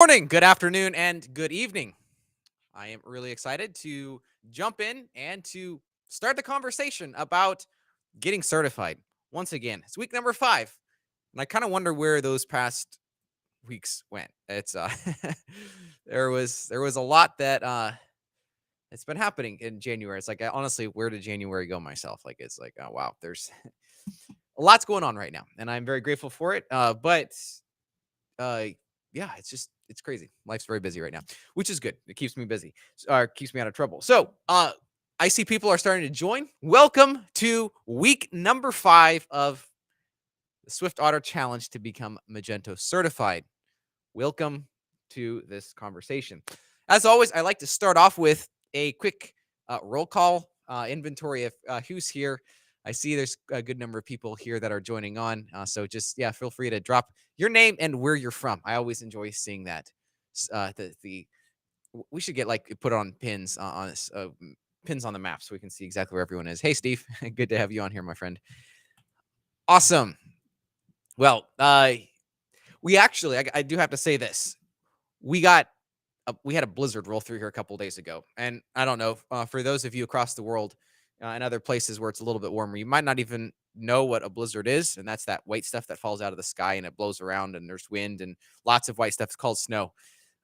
Morning, good afternoon, and good evening. I am really excited to jump in and to start the conversation about getting certified. Once again, it's week number 5, and I kind of wonder where those past weeks went. It's there was a lot that it's been happening in January. It's like honestly, where did January go myself? Like it's like oh wow, there's a lot's going on right now, and I'm very grateful for it. But uh, yeah, it's crazy. Life's very busy right now, which is good. It keeps me busy, keeps me out of trouble. So, I see people are starting to join. Welcome to week number 5 of the SwiftOtter Challenge to become Magento certified. Welcome to this conversation. As always, I like to start off with a quick roll call inventory of who's here. I see there's a good number of people here that are joining on. So just, yeah, feel free to drop your name and where you're from. I always enjoy seeing that. We should get like put on pins on this, pins on the map so we can see exactly where everyone is. Hey, Steve, good to have you on here, my friend. Awesome. Well, we actually, I do have to say this. We got we had a blizzard roll through here a couple days ago, and I don't know for those of you across the world and other places where it's a little bit warmer, you might not even know what a blizzard is, and that's that white stuff that falls out of the sky and it blows around, and there's wind and lots of white stuff. It's called snow.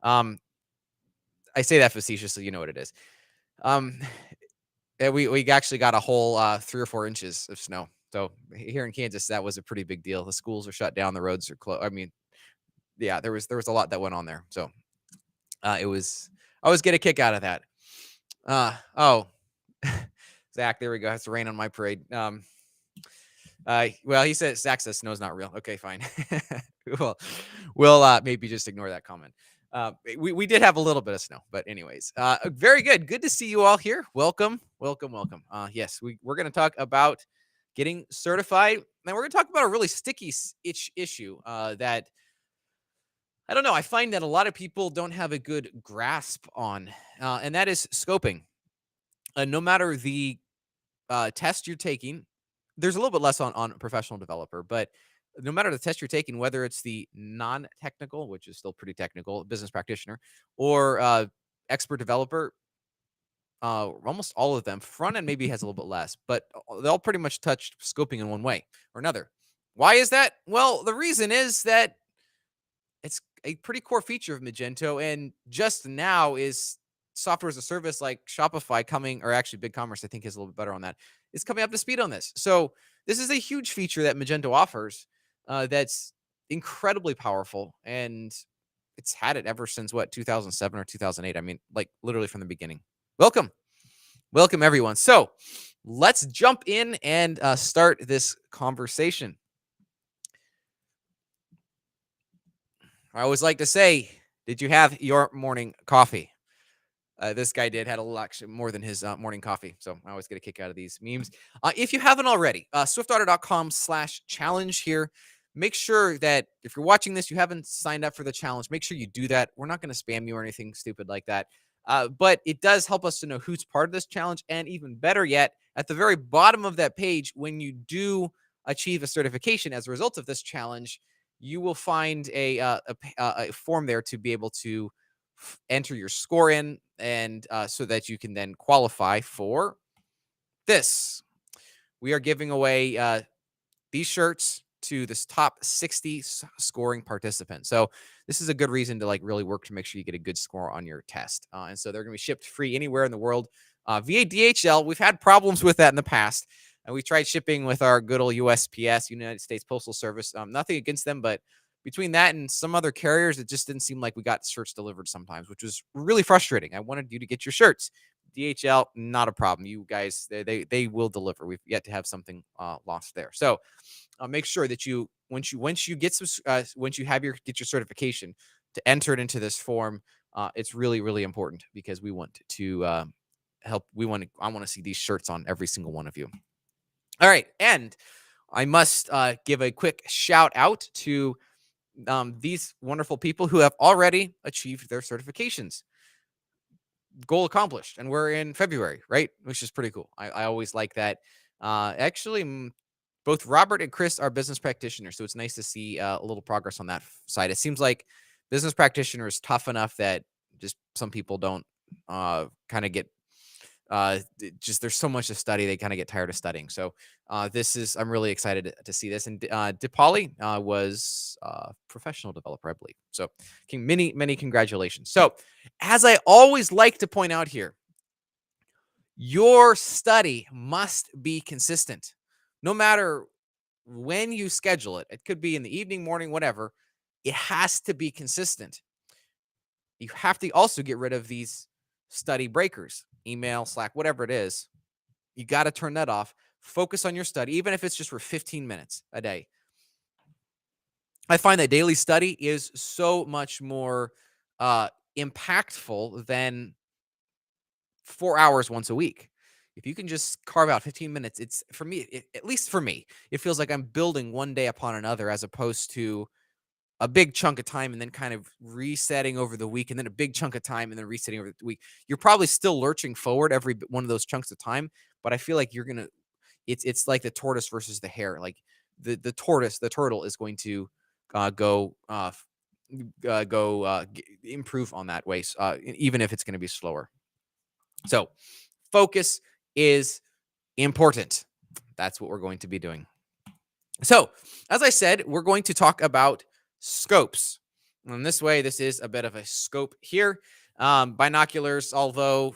Um, I say that facetiously, you know what it is. Um, we actually got a whole 3 or 4 inches of snow. So here in Kansas, that was a pretty big deal. The schools are shut down, the roads are closed. I mean, yeah, there was a lot that went on there. So it was I always get a kick out of that. Oh, Zach, there we go. Has to rain on my parade. Well, he said Zach says snow's not real. Okay, fine. well, we'll maybe just ignore that comment. We did have a little bit of snow, but anyways, very good. Good to see you all here. Welcome, welcome, welcome. Yes, we're going to talk about getting certified, and we're going to talk about a really sticky issue that I don't know. I find that a lot of people don't have a good grasp on, and that is scoping. No matter the test you're taking, there's a little bit less on professional developer, but no matter the test you're taking, whether it's the non-technical, which is still pretty technical, business practitioner, or expert developer, almost all of them, front end maybe has a little bit less, but they'll pretty much touch scoping in one way or another. Why is that? Well, the reason is that it's a pretty core feature of Magento, and just now is software as a service like Shopify coming, or actually BigCommerce, I think is a little bit better on that, is coming up to speed on this. So this is a huge feature that Magento offers that's incredibly powerful, and it's had it ever since what 2007 or 2008. I mean, like literally from the beginning. Welcome, welcome everyone. So let's jump in and start this conversation. I always like to say, did you have your morning coffee? This guy had a little actually more than his morning coffee. So I always get a kick out of these memes. If you haven't already, swiftotter.com/challenge here. Make sure that if you're watching this, you haven't signed up for the challenge, make sure you do that. We're not going to spam you or anything stupid like that. But it does help us to know who's part of this challenge. And even better yet, at the very bottom of that page, when you do achieve a certification as a result of this challenge, you will find a form there to be able to enter your score in, and so that you can then qualify for this. We are giving away these shirts to this top 60 scoring participant. So this is a good reason to like really work to make sure you get a good score on your test. And so they're going to be shipped free anywhere in the world via DHL. We've had problems with that in the past. And we tried shipping with our good old USPS, United States Postal Service. Nothing against them, but between that and some other carriers, it just didn't seem like we got shirts delivered sometimes, which was really frustrating. I wanted you to get your shirts. DHL, not a problem. You guys, they will deliver. We've yet to have something lost there. So make sure that you once you get some once you have get your certification, to enter it into this form. It's really, really important because we want to help. I want to see these shirts on every single one of you. All right, and I must give a quick shout out to these wonderful people who have already achieved their certifications. Goal accomplished, and we're in February, right? Which is pretty cool. I always like that. Actually, both Robert and Chris are business practitioners, so it's nice to see a little progress on that side. It seems like Business practitioner is tough enough that just some people don't kind of get just there's so much to study they kind of get tired of studying. So this is I'm really excited to see this. And Dipali was professional developer, I believe. So many congratulations. So as I always like to point out here, your study must be consistent. No matter when you schedule it, it could be in the evening, morning, whatever, it has to be consistent. You have to also get rid of these study breakers, email, Slack, whatever it is. You got to turn that off. Focus on your study, even if it's just for 15 minutes a day. I find that daily study is so much more impactful than 4 hours once a week. If you can just carve out 15 minutes, it's for me, at least for me, it feels like I'm building one day upon another as opposed to a big chunk of time and then kind of resetting over the week and then a big chunk of time and then resetting over the week. You're probably still lurching forward every one of those chunks of time, but I feel like you're going to it's like the tortoise versus the hare. Like the tortoise, the turtle is going to improve on that way, even if it's going to be slower. So focus is important. That's what we're going to be doing. So, as I said, we're going to talk about scopes. And this way, this is a bit of a scope here. Binoculars, although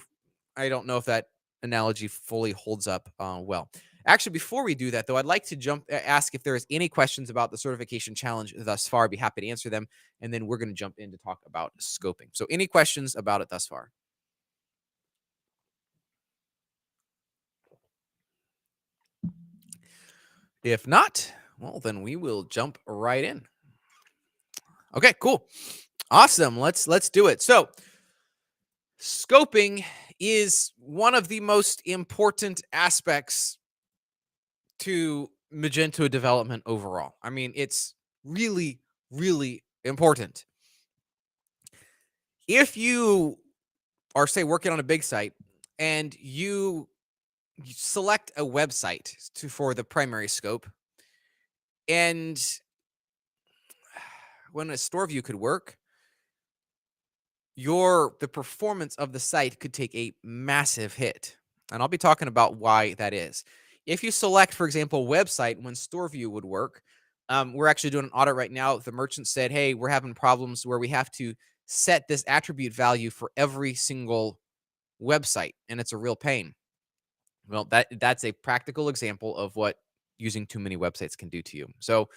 I don't know if that analogy fully holds up well. Actually, before we do that, though, I'd like to ask if there is any questions about the certification challenge thus far. I'd be happy to answer them. And then we're going to jump in to talk about scoping. So any questions about it thus far? If not, well, then we will jump right in. Okay, cool. Awesome. Let's do it. So, scoping is one of the most important aspects to Magento development overall. I mean, it's really, really important. If you are, say, working on a big site and you select a website for the primary scope, and when a store view could work, the performance of the site could take a massive hit. And I'll be talking about why that is. If you select, for example, website when store view would work, we're actually doing an audit right now. The merchant said, hey, we're having problems where we have to set this attribute value for every single website, and it's a real pain. Well, that's a practical example of what using too many websites can do to you. So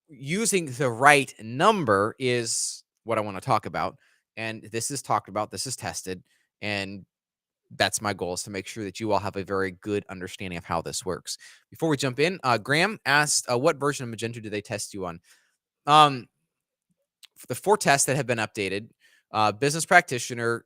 using the right number is what I want to talk about. And this is talked about, this is tested, and that's my goal, is to make sure that you all have a very good understanding of how this works. Before we jump in, Graham asked, what version of Magento do they test you on? The 4 tests that have been updated, business practitioner,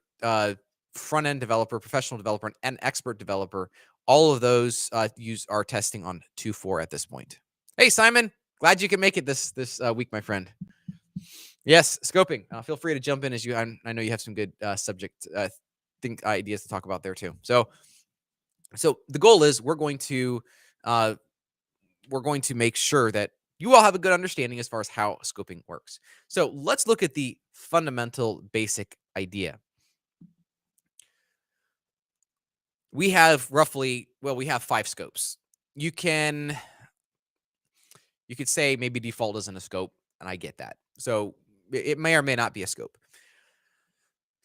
front-end developer, professional developer, and expert developer, all of those are testing on 2.4 at this point. Hey, Simon, glad you can make it this week, my friend. Yes, scoping. Feel free to jump in as you. I know you have some good subject ideas to talk about there too. So the goal is we're going to make sure that you all have a good understanding as far as how scoping works. So let's look at the fundamental basic idea. We have we have 5 scopes. You could say maybe default isn't a scope, and I get that. So it may or may not be a scope.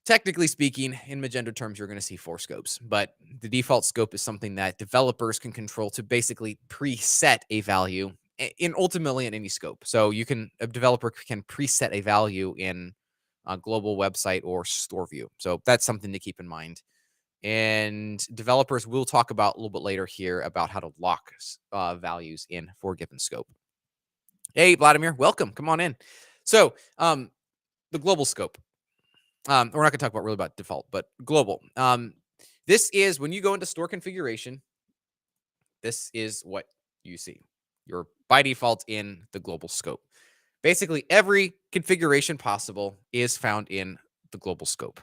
Technically speaking, in Magento terms, you're going to see 4 scopes, but the default scope is something that developers can control to basically preset a value ultimately in any scope. So a developer can preset a value in a global website or store view. So that's something to keep in mind. And developers will talk about a little bit later here about how to lock values in for a given scope. Hey, Vladimir, welcome. Come on in. So the global scope. We're not going to talk about default, but global. This is when you go into store configuration, this is what you see. You're by default in the global scope. Basically, every configuration possible is found in the global scope.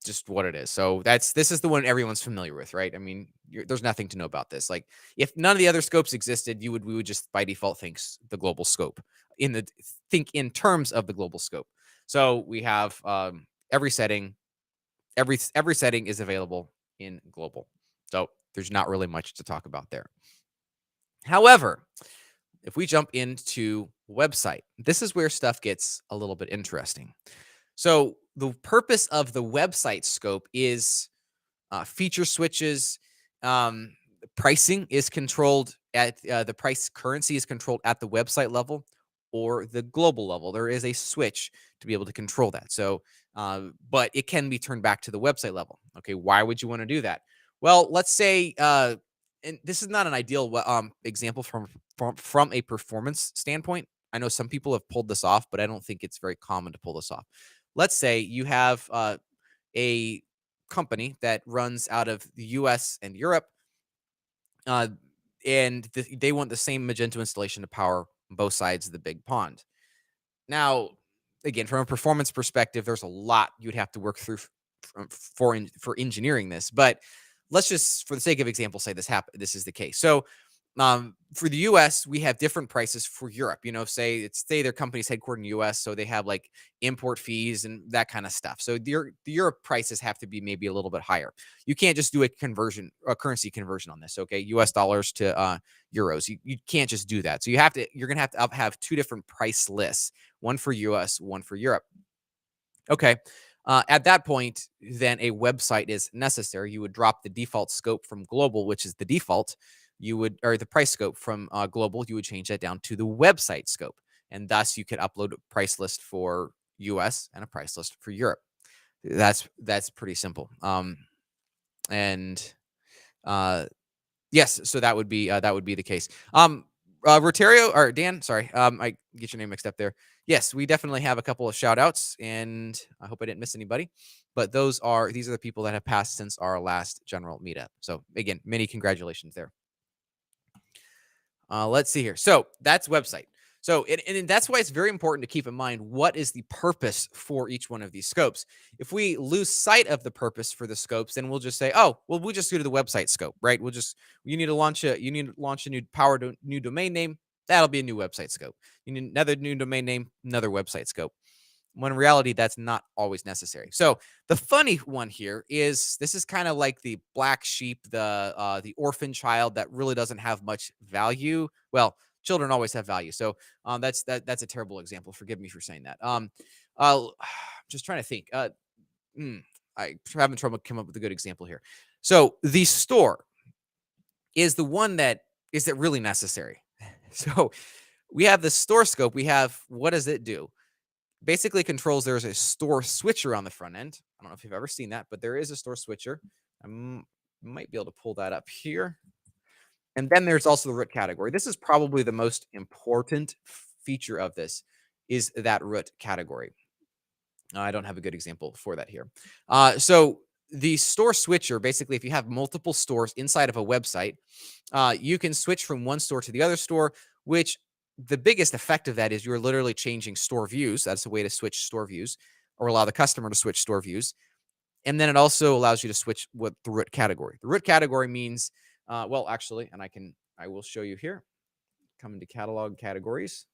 just what it is. So this is the one everyone's familiar with, right? I mean, there's nothing to know about this. Like if none of the other scopes existed, we would just by default the global scope think in terms of the global scope. So we have every setting, every setting is available in global. So there's not really much to talk about there. However, if we jump into website, this is where stuff gets a little bit interesting. So the purpose of the website scope is feature switches. Pricing is controlled at the price currency is controlled at the website level or the global level. There is a switch to be able to control that. So, but it can be turned back to the website level. Okay, why would you want to do that? Well, let's say, and this is not an ideal example from a performance standpoint. I know some people have pulled this off, but I don't think it's very common to pull this off. Let's say you have a company that runs out of the US and Europe, and they want the same Magento installation to power both sides of the big pond. Now, again, from a performance perspective, there's a lot you'd have to work through for engineering this, but let's just, for the sake of example, say this is the case. So for the US, we have different prices for Europe. You know, say their company's headquartered in the US, so they have like import fees and that kind of stuff. So the Europe prices have to be maybe a little bit higher. You can't just do a currency conversion on this. Okay, US dollars to euros. You can't just do that. So you're gonna have to have two different price lists, one for US, one for Europe. Okay. At that point, then a website is necessary. You would drop the default scope from global, which is the default. Or the price scope from global, you would change that down to the website scope. And thus you could upload a price list for US and a price list for Europe. That's pretty simple. And yes, so that would be the case. Rotario or Dan, sorry, I get your name mixed up there. Yes, we definitely have a couple of shout outs, and I hope I didn't miss anybody. But these are the people that have passed since our last general meetup. So again, many congratulations there. Let's see here. So that's website. So and that's why it's very important to keep in mind what is the purpose for each one of these scopes. If we lose sight of the purpose for the scopes, then we'll just say, oh, well, we'll just go to the website scope, right? You need to launch a new domain name. That'll be a new website scope. You need another new domain name, another website scope. When in reality, that's not always necessary. So the funny one here is this is kind of like the black sheep, the orphan child that really doesn't have much value. Well, children always have value. So that's a terrible example. Forgive me for saying that. Just trying to think. I'm having trouble coming up with a good example here. So the store is the one that is it really necessary. So we have the store scope. We have what does it do? Basically controls there's a store switcher on the front end. I don't know if you've ever seen that, but there is a store switcher. I might be able to pull that up here. And then there's also the root category. This is probably the most important feature of this is that root category. I don't have a good example for that here. So the store switcher, basically, if you have multiple stores inside of a website, you can switch from one store to the other store, which the biggest effect of that is you're literally changing store views. That's a way to switch store views or allow the customer to switch store views. And then it also allows you to switch with the root category. The root category means, well, actually, and I will show you here. Come into catalog categories.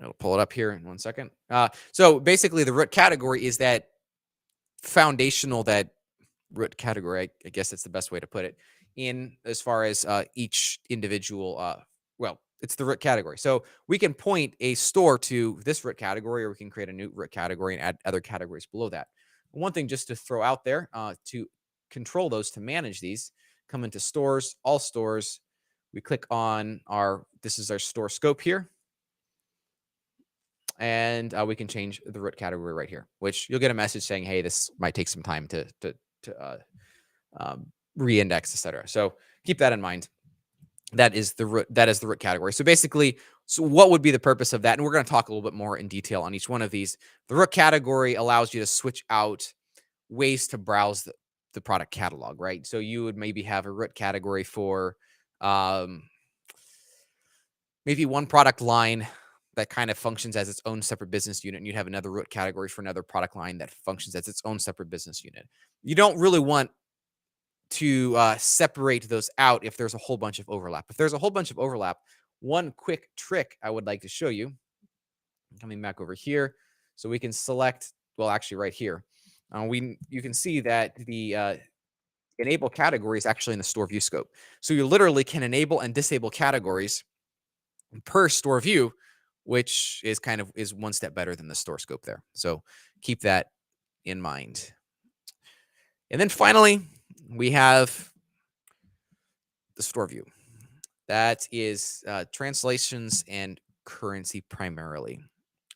I'll pull it up here in 1 second. So basically the root category is that foundational, that root category, I guess that's the best way to put it, in as far as each individual, well, it's the root category. So we can point a store to this root category, or we can create a new root category and add other categories below that. One thing just to throw out there to control those, to manage these, come into stores, all stores. We click on this is our store scope here. And we can change the root category right here, which you'll get a message saying, hey, this might take some time to re-index, etc. So keep that in mind. That is the root category. So basically, what would be the purpose of that? And we're going to talk a little bit more in detail on each one of these. The root category allows you to switch out ways to browse the product catalog, right? So you would maybe have a root category for maybe one product line that kind of functions as its own separate business unit, and you'd have another root category for another product line that functions as its own separate business unit. You don't really want to separate those out if there's a whole bunch of overlap. If there's a whole bunch of overlap, one quick trick I would like to show you, coming back over here, so we can select, well, actually right here, you can see that the enable category is actually in the store view scope. So you literally can enable and disable categories per store view, which is one step better than the store scope there. So keep that in mind. And then finally, we have the store view. That is translations and currency primarily.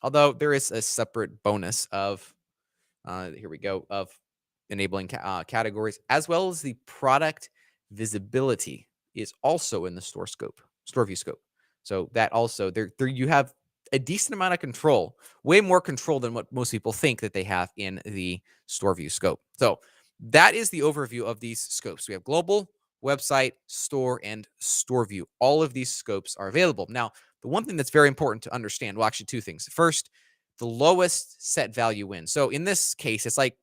Although there is a separate bonus of, here we go, of enabling categories, as well as the product visibility is also in the store view scope. So that also, there you have a decent amount of control, way more control than what most people think that they have in the store view scope. So that is the overview of these scopes. We have global, website, store, and store view. All of these scopes are available. Now, the one thing that's very important to understand, well, actually two things. First, the lowest set value wins. So in this case, it's like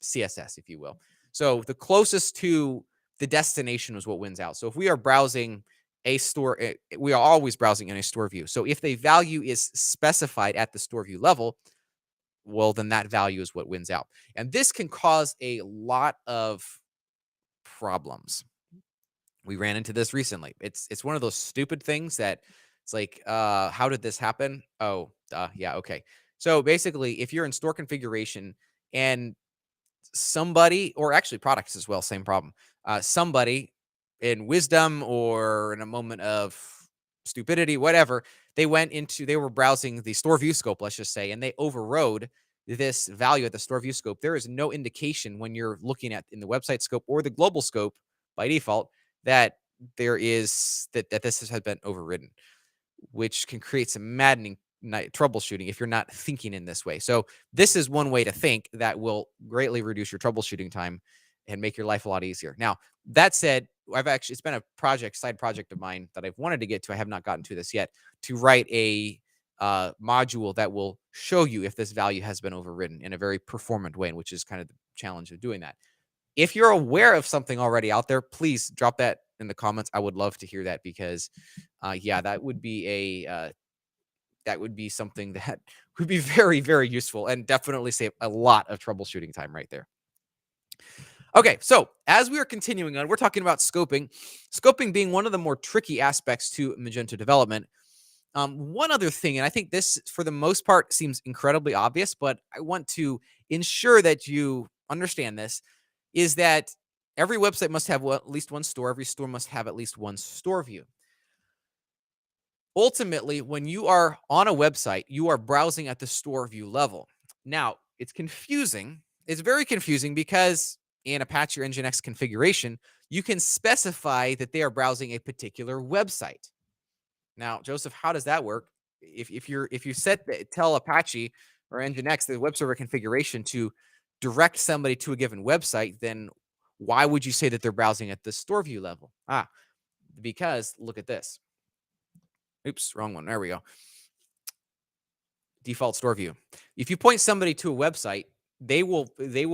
CSS, if you will. So the closest to the destination is what wins out. So if we are browsing a store, we are always browsing in a store view. So if the value is specified at the store view level, well, then that value is what wins out. And this can cause a lot of problems. We ran into this recently. It's one of those stupid things that it's like, how did this happen? Oh, yeah, okay. So basically, if you're in store configuration and somebody, or actually products as well, same problem. Somebody in wisdom or in a moment of stupidity, whatever, they were browsing the store view scope, let's just say, and they overrode this value at the store view scope. There is no indication when you're looking at in the website scope or the global scope by default that this has been overridden, which can create some maddening troubleshooting if you're not thinking in this way. So this is one way to think that will greatly reduce your troubleshooting time and make your life a lot easier. Now, that said, it's been a side project of mine that I've wanted to get to. I have not gotten to this yet, to write a module that will show you if this value has been overridden in a very performant way, which is kind of the challenge of doing that. If you're aware of something already out there, please drop that in the comments. I would love to hear that because, yeah, that would be something that would be very, very useful and definitely save a lot of troubleshooting time right there. Okay, so as we are continuing on, we're talking about scoping. Scoping being one of the more tricky aspects to Magento development. One other thing, and I think this, for the most part, seems incredibly obvious, but I want to ensure that you understand this, is that every website must have at least one store. Every store must have at least one store view. Ultimately, when you are on a website, you are browsing at the store view level. Now, it's confusing. It's very confusing because in Apache or Nginx configuration, you can specify that they are browsing a particular website. Now, Joseph, how does that work? If you tell Apache or Nginx the web server configuration to direct somebody to a given website, then why would you say that they're browsing at the store view level? Because look at this. Oops, wrong one. There we go. Default store view. If you point somebody to a website, they will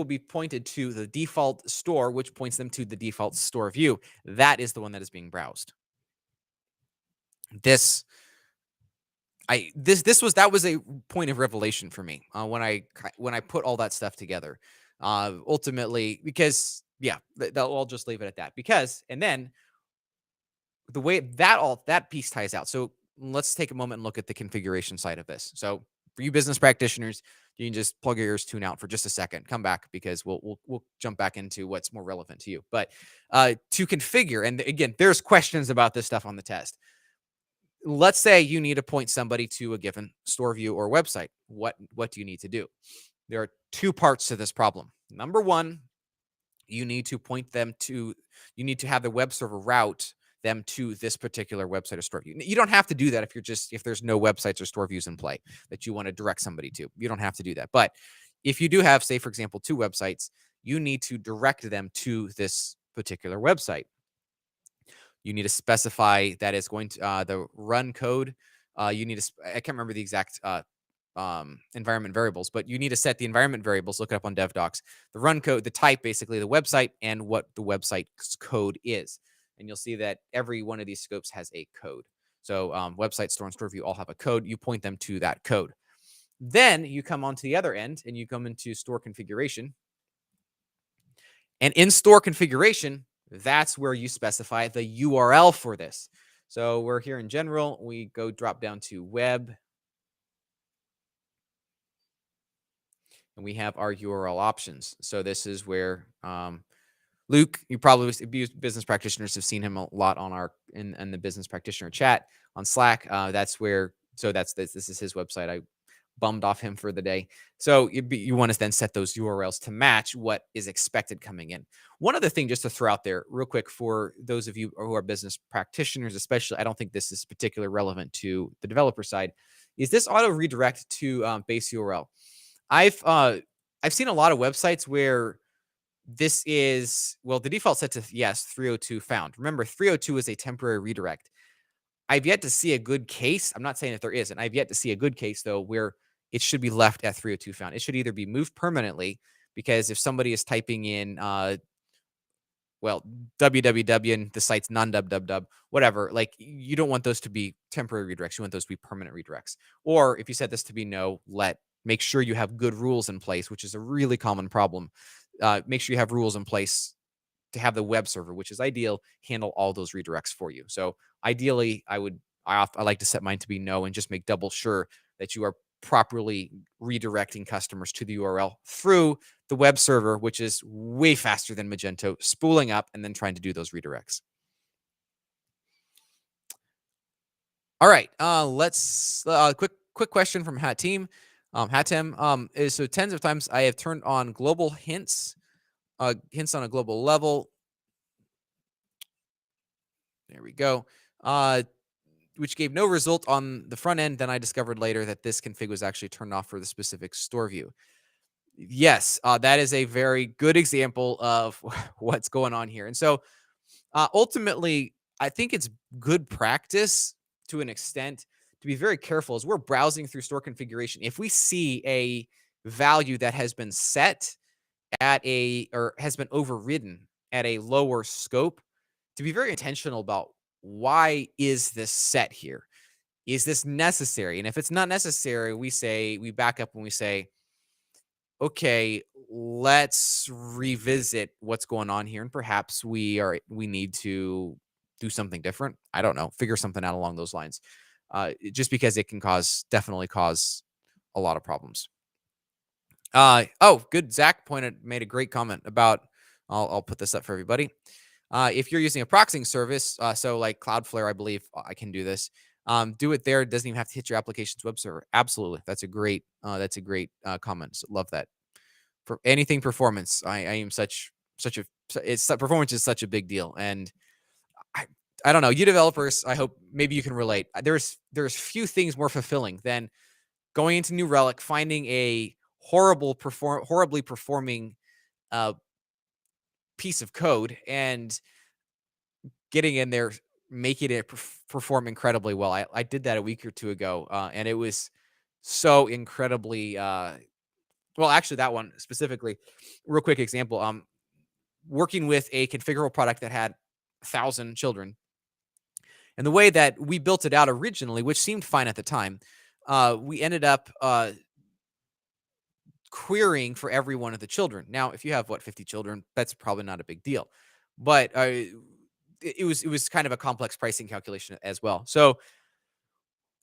be pointed to the default store, which points them to the default store view. That is the one that is being browsed. That was a point of revelation for me when I put all that stuff together. Ultimately, because I'll just leave it at that. Because and then the way that piece ties out. So let's take a moment and look at the configuration side of this. So for you business practitioners, you can just plug your ears, tune out for just a second, come back because we'll jump back into what's more relevant to you. But to configure, and again, there's questions about this stuff on the test. Let's say you need to point somebody to a given store view or website. What do you need to do? There are two parts to this problem. Number one, you need to have the web server route them to this particular website or store view. You don't have to do that if there's no websites or store views in play that you want to direct somebody to. You don't have to do that. But if you do have, say, for example, two websites, you need to direct them to this particular website. You need to specify that it's going to the run code You need to, I can't remember the exact environment variables, but you need to set the environment variables, look it up on dev docs, the run code, the type, basically the website, and what the website's code is. And you'll see that every one of these scopes has a code. So website, store, and store view all have a code. You point them to that code. Then you come onto the other end and you come into store configuration. And in store configuration, that's where you specify the URL for this. So we're here in general. We go drop down to web. And we have our URL options. So this is where Luke, you probably business practitioners have seen him a lot on our in the business practitioner chat on Slack. That's where, so this is his website. I bummed off him for the day. So you want to then set those URLs to match what is expected coming in. One other thing just to throw out there real quick for those of you who are business practitioners, especially, I don't think this is particularly relevant to the developer side, is this auto redirect to base URL. I've seen a lot of websites where this is, well, the default set to yes, 302 found. Remember, 302 is a temporary redirect. I've yet to see a good case. I'm not saying that there isn't. I've yet to see a good case, though, where it should be left at 302 found. It should either be moved permanently, because if somebody is typing in, well, www and the site's non-www, whatever, like you don't want those to be temporary redirects. You want those to be permanent redirects. Or if you set this to be no, make sure you have good rules in place, which is a really common problem. Make sure you have rules in place to have the web server, which is ideal, handle all those redirects for you. So ideally, I like to set mine to be no and just make double sure that you are properly redirecting customers to the URL through the web server, which is way faster than Magento, spooling up and then trying to do those redirects. All right, let's quick question from Hatim. Hatem is, so tens of times I have turned on global hints on a global level. There we go. Which gave no result on the front end. Then I discovered later that this config was actually turned off for the specific store view. Yes, that is a very good example of what's going on here. And so ultimately, I think it's good practice to an extent to be very careful as we're browsing through store configuration. If we see a value that has been set at or has been overridden at a lower scope, to be very intentional about why is this set here? Is this necessary? And if it's not necessary, we back up and we say, okay, let's revisit what's going on here. And perhaps we need to do something different. I don't know, figure something out along those lines. Just because it can definitely cause a lot of problems. Oh, good. Zach made a great comment about, I'll put this up for everybody. If you're using a proxying service, so like Cloudflare, I believe I can do this. Do it there. It doesn't even have to hit your application's web server. Absolutely. That's a great comment. So love that. For anything performance, I am performance is such a big deal. And I don't know, you developers, I hope maybe you can relate. There's few things more fulfilling than going into New Relic, finding a horribly performing piece of code and getting in there, making it perform incredibly well. I did that a week or two ago, and it was so incredibly well, actually, that one specifically, real quick example. Working with a configurable product that had 1,000 children, and the way that we built it out originally, which seemed fine at the time, we ended up querying for every one of the children. Now, if you have 50 children, that's probably not a big deal, but it was kind of a complex pricing calculation as well. So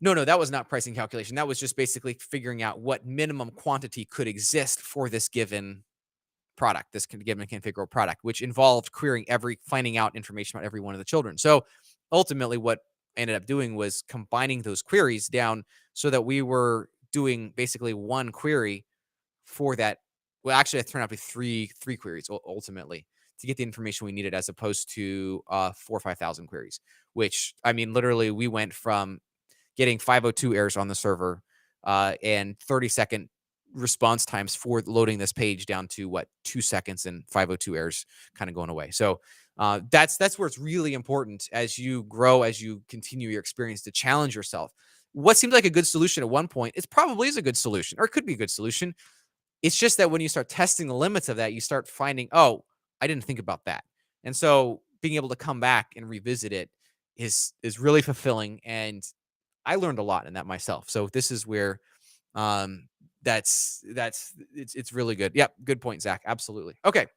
no, that was not pricing calculation. That was just basically figuring out what minimum quantity could exist for this given product, this given configurable product, which involved finding out information about every one of the children. So ultimately what I ended up doing was combining those queries down so that we were doing basically one query for that. Well, actually, it turned out to be three queries ultimately to get the information we needed, as opposed to 4,000 or 5,000 queries, which, I mean, literally we went from getting 502 errors on the server and 30-second response times for loading this page down to 2 seconds, and 502 errors kind of going away. So that's where it's really important as you grow, as you continue your experience, to challenge yourself. what seemed like a good solution at one point, it probably is a good solution, or it could be a good solution. It's just that when you start testing the limits of that, you start finding, oh, I didn't think about that. And so being able to come back and revisit it is really fulfilling. And I learned a lot in that myself. So this is where um it's really good. Yep, good point, Zach. Absolutely. Okay.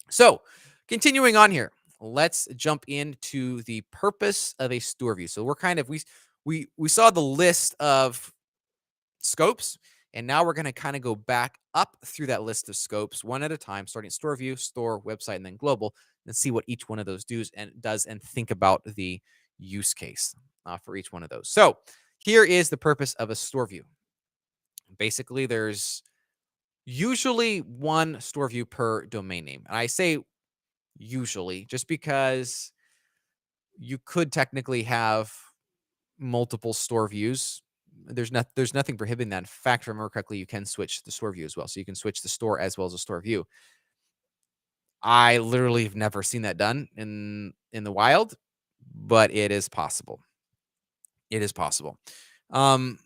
So continuing on here, let's jump into the purpose of a store view. So we're kind of we saw the list of scopes. And now we're going to kind of go back up through that list of scopes one at a time, starting at store view, store, website, and then global, and see what each one of those does and think about the use case for each one of those. So here is the purpose of a store view. Basically, there's usually one store view per domain name. And I say usually just because you could technically have multiple store views. There's nothing prohibiting that. In fact, if I remember correctly, you can switch the store view as well. So you can switch the store as well as the store view. I literally have never seen that done in the wild, but it is possible. It is possible. Um,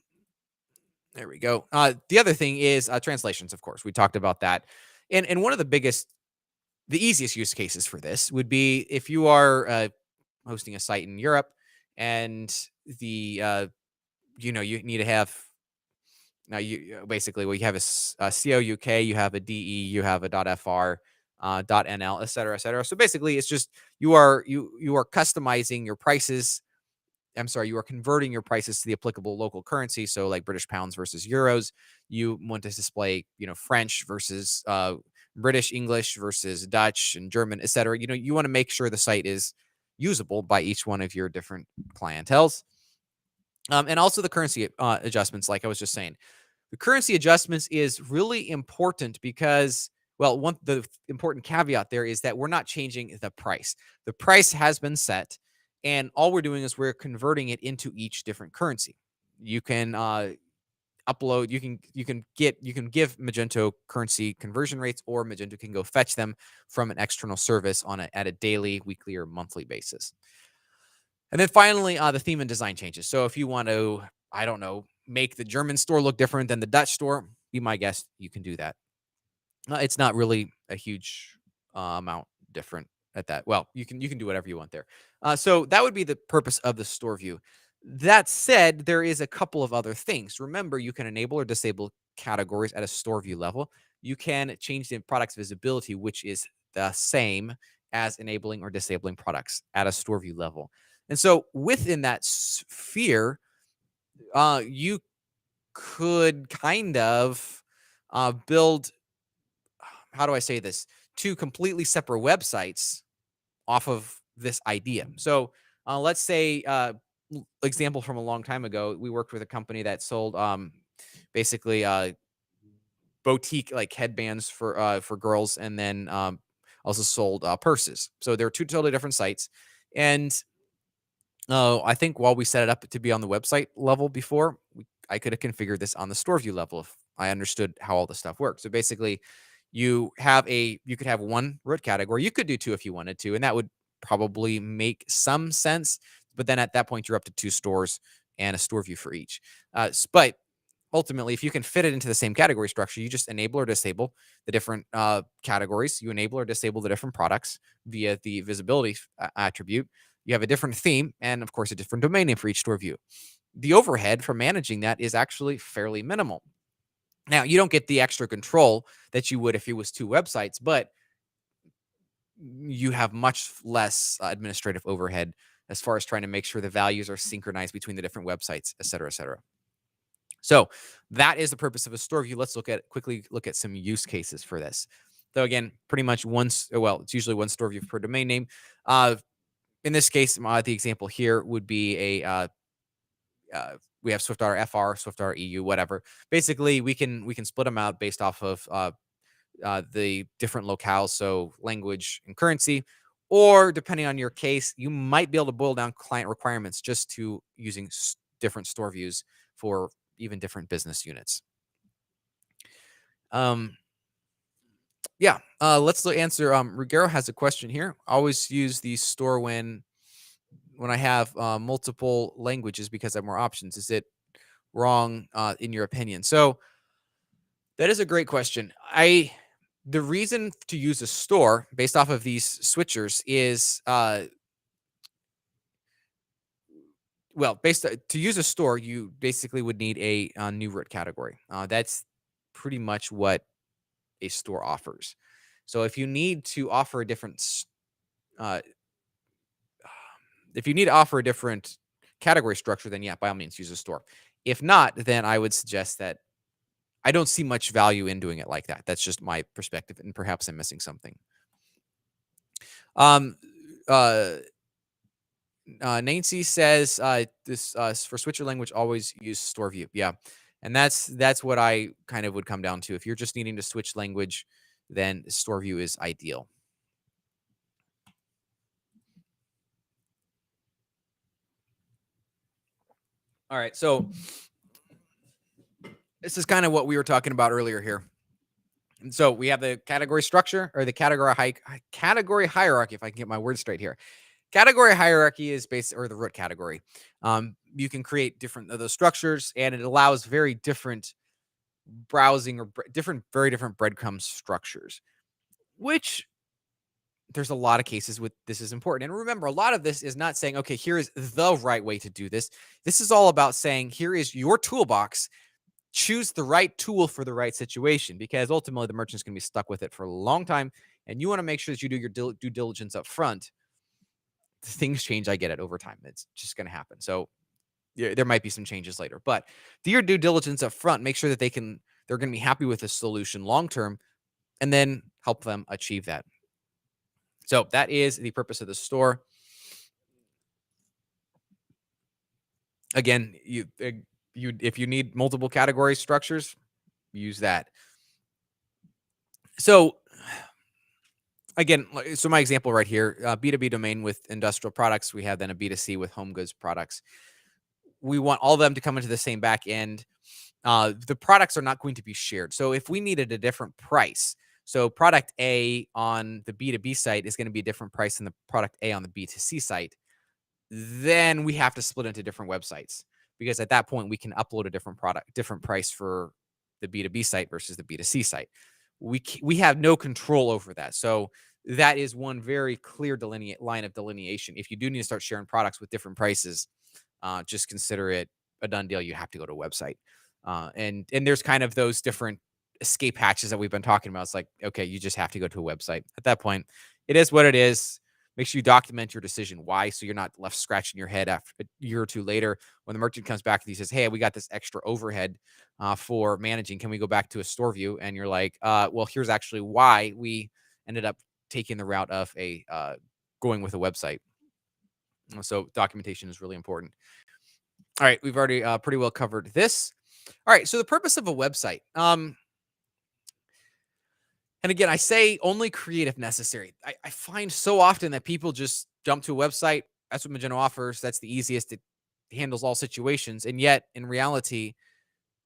there we go. The other thing is translations, of course. We talked about that. And one of the easiest use cases for this would be if you are hosting a site in Europe and the you need to have now you basically well you have a COUK, you have a DE, you have a .fr, .nl, et cetera, et cetera. So basically, it's just you are customizing your prices. I'm sorry, you are converting your prices to the applicable local currency. So like British pounds versus euros. You want to display French versus British English versus Dutch and German, et cetera. You want to make sure the site is usable by each one of your different clienteles. And also the currency adjustments, like I was just saying. The currency adjustments is really important because, well, the important caveat there is that we're not changing the price. The price has been set, and all we're doing is we're converting it into each different currency. You can upload, you can give Magento currency conversion rates, or Magento can go fetch them from an external service at a daily, weekly, or monthly basis. And then finally, the theme and design changes. So if you want to, I don't know, make the German store look different than the Dutch store, be my guest, you can do that. It's not really a huge amount different at that. Well, you can do whatever you want there. So that would be the purpose of the store view. That said, there is a couple of other things. Remember, you can enable or disable categories at a store view level. You can change the product's visibility, which is the same as enabling or disabling products at a store view level. And so within that sphere, you could kind of build, how do I say this, two completely separate websites off of this idea. So let's say, example from a long time ago, we worked with a company that sold basically boutique like headbands for girls, and then also sold purses. So there are two totally different sites. And I think while we set it up to be on the website level before, I could have configured this on the store view level if I understood how all the stuff works. So basically, you could have one root category. You could do two if you wanted to, and that would probably make some sense. But then at that point, you're up to two stores and a store view for each. But ultimately, if you can fit it into the same category structure, you just enable or disable the different categories. You enable or disable the different products via the visibility attribute. You have a different theme and, of course, a different domain name for each store view. The overhead for managing that is actually fairly minimal. Now, you don't get the extra control that you would if it was two websites, but you have much less administrative overhead as far as trying to make sure the values are synchronized between the different websites, et cetera, et cetera. So that is the purpose of a store view. Let's quickly look at some use cases for this. So again, pretty much it's usually one store view per domain name. In this case, the example here would be we have SwiftOtter FR, SwiftOtter EU, whatever. Basically, we can split them out based off of the different locales, so language and currency, or depending on your case, you might be able to boil down client requirements just to using different store views for even different business units. Yeah, let's answer. Ruggiero has a question here. Always use the store when I have multiple languages because I have more options. Is it wrong in your opinion? So that is a great question. The reason to use a store based off of these switchers is well, to use a store, you basically would need a new root category. That's pretty much what a store offers. So if you need to offer a different uh, if you need to offer a different category structure, then yeah, by all means use a store. If not, then I would suggest that I don't see much value in doing it like that. That's just my perspective, and perhaps I'm missing something. Um, uh, Nancy says this for switcher language, always use store view. Yeah, and that's what I kind of would come down to. If you're just needing to switch language, then store view is ideal. All right, so this is kind of what we were talking about earlier here. And so we have the category structure or the category hierarchy, if I can get my words straight here. Category hierarchy is based, or the root category. You can create different of those structures, and it allows very different browsing or very different breadcrumb structures, which there's a lot of cases with this is important. And remember, a lot of this is not saying, okay, here is the right way to do this. This is all about saying, here is your toolbox. Choose the right tool for the right situation, because ultimately the merchant's going to be stuck with it for a long time. And you want to make sure that you do your due diligence up front. Things change. I get it over time. It's just going to happen. So yeah, there might be some changes later, but do your due diligence up front. Make sure that they're going to be happy with the solution long term, and then help them achieve that. So that is the purpose of the store. Again, if you need multiple category structures, use that. So again, so my example right here, B2B domain with industrial products. We have then a B2C with home goods products. We want all of them to come into the same back end. The products are not going to be shared. So if we needed a different price, so product A on the B2B site is going to be a different price than the product A on the B2C site, then we have to split into different websites, because at that point we can upload a different price for the B2B site versus the B2C site. We have no control over that. So that is one very clear line of delineation. If you do need to start sharing products with different prices, just consider it a done deal. You have to go to a website. And there's kind of those different escape hatches that we've been talking about. It's like, okay, you just have to go to a website. At that point, it is what it is. Make sure you document your decision why, so you're not left scratching your head after a year or two later when the merchant comes back and he says, hey, we got this extra overhead for managing. Can we go back to a store view? And you're like, well, here's actually why we ended up taking the route of going with a website. So documentation is really important. All right, we've already pretty well covered this. All right, so the purpose of a website. And again, I say only create if necessary. I find so often that people just jump to a website. That's what Magento offers. That's the easiest. It handles all situations. And yet, in reality,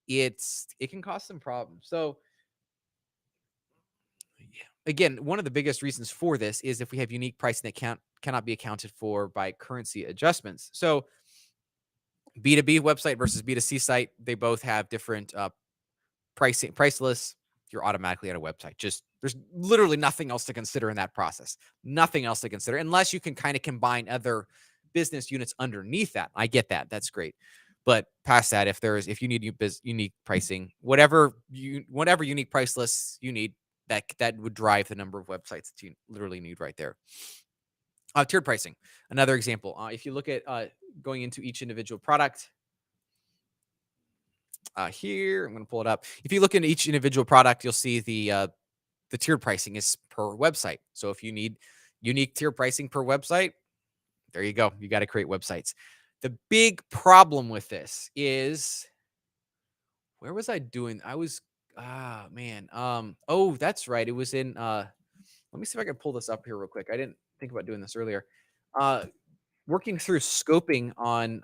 it can cause some problems. So, yeah, again, one of the biggest reasons for this is if we have unique pricing that cannot be accounted for by currency adjustments. So, B2B website versus B2C site, they both have different price lists. You're automatically at a website. Just there's literally nothing else to consider in that process. Nothing else to consider unless you can kind of combine other business units underneath that. I get that. That's great. But past that, if you need unique pricing, whatever unique price lists you need, that would drive the number of websites that you literally need right there. Tiered pricing, another example. If you look at going into each individual product, here I'm going to pull it up. If you look into each individual product, you'll see the tiered pricing is per website. So if you need unique tier pricing per website, there you go. You got to create websites. The big problem with this is, where was I doing? I was, man. Oh, that's right. It was in, let me see if I can pull this up here real quick. I didn't think about doing this earlier. Uh, Working through scoping on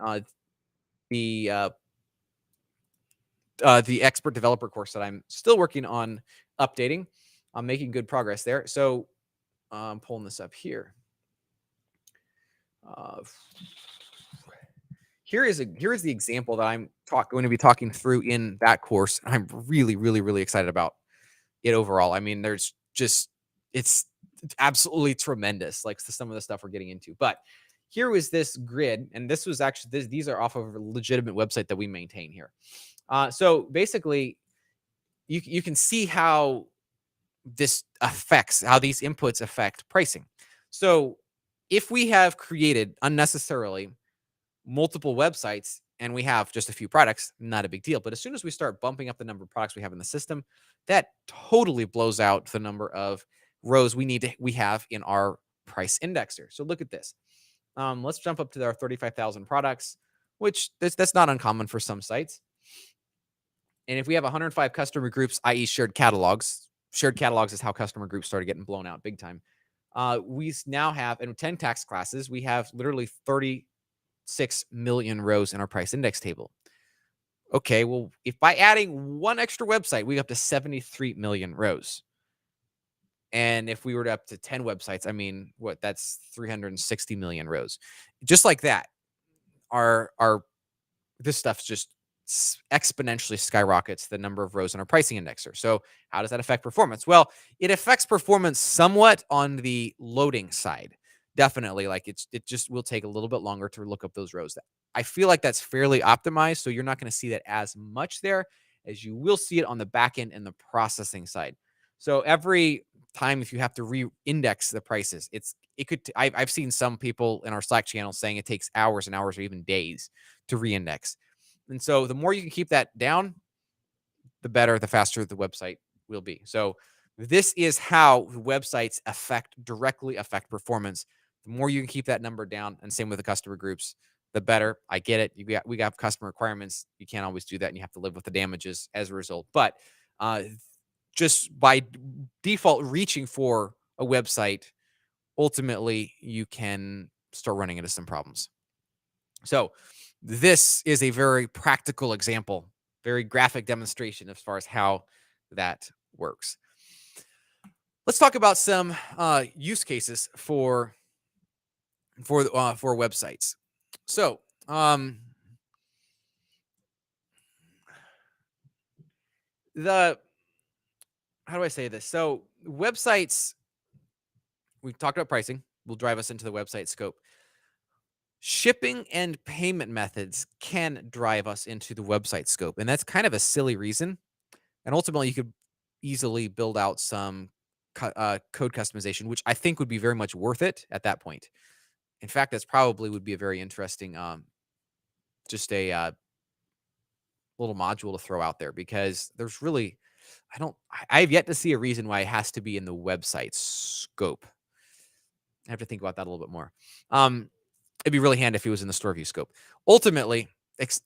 the, uh, the expert developer course that I'm still working on updating. I'm making good progress there. So I'm pulling this up here. here is the example that I'm going to be talking through in that course. I'm really, really, really excited about it overall. I mean, there's just it's absolutely tremendous, like some of the stuff we're getting into. But here was this grid, and this was actually these are off of a legitimate website that we maintain here. So basically, you can see how how these inputs affect pricing. So if we have created unnecessarily multiple websites and we have just a few products, not a big deal. But as soon as we start bumping up the number of products we have in the system, that totally blows out the number of rows we have in our price indexer. So look at this. Let's jump up to our 35,000 products, which that's not uncommon for some sites. And if we have 105 customer groups, i.e. shared catalogs is how customer groups started getting blown out big time. We now have, in 10 tax classes, we have literally 36 million rows in our price index table. Okay, well, if by adding one extra website, we go up to 73 million rows. And if we were to up to 10 websites, I mean, that's 360 million rows. Just like that, our this stuff's just exponentially skyrockets the number of rows in our pricing indexer. So how does that affect performance? Well, it affects performance somewhat on the loading side. Definitely, like it just will take a little bit longer to look up those rows. I feel like that's fairly optimized, so you're not going to see that as much there as you will see it on the back end and the processing side. So every time if you have to re-index the prices, I've seen some people in our Slack channel saying it takes hours and hours or even days to re-index. And so the more you can keep that down, the better, the faster the website will be. So this is how websites directly affect performance. The more you can keep that number down, and same with the customer groups, the better. I get it. We got customer requirements. You can't always do that, and you have to live with the damages as a result. But just by default reaching for a website, ultimately you can start running into some problems. So this is a very practical example, very graphic demonstration as far as how that works. Let's talk about some use cases for websites. So the how do I say this? So websites, we talked about pricing, will drive us into the website scope. Shipping and payment methods can drive us into the website scope, and that's kind of a silly reason. And ultimately, you could easily build out some code customization, which I think would be very much worth it at that point. In fact, that's probably would be a very interesting, just a little module to throw out there, because there's really, I've yet to see a reason why it has to be in the website scope. I have to think about that a little bit more. It'd be really handy if it was in the store view scope. Ultimately,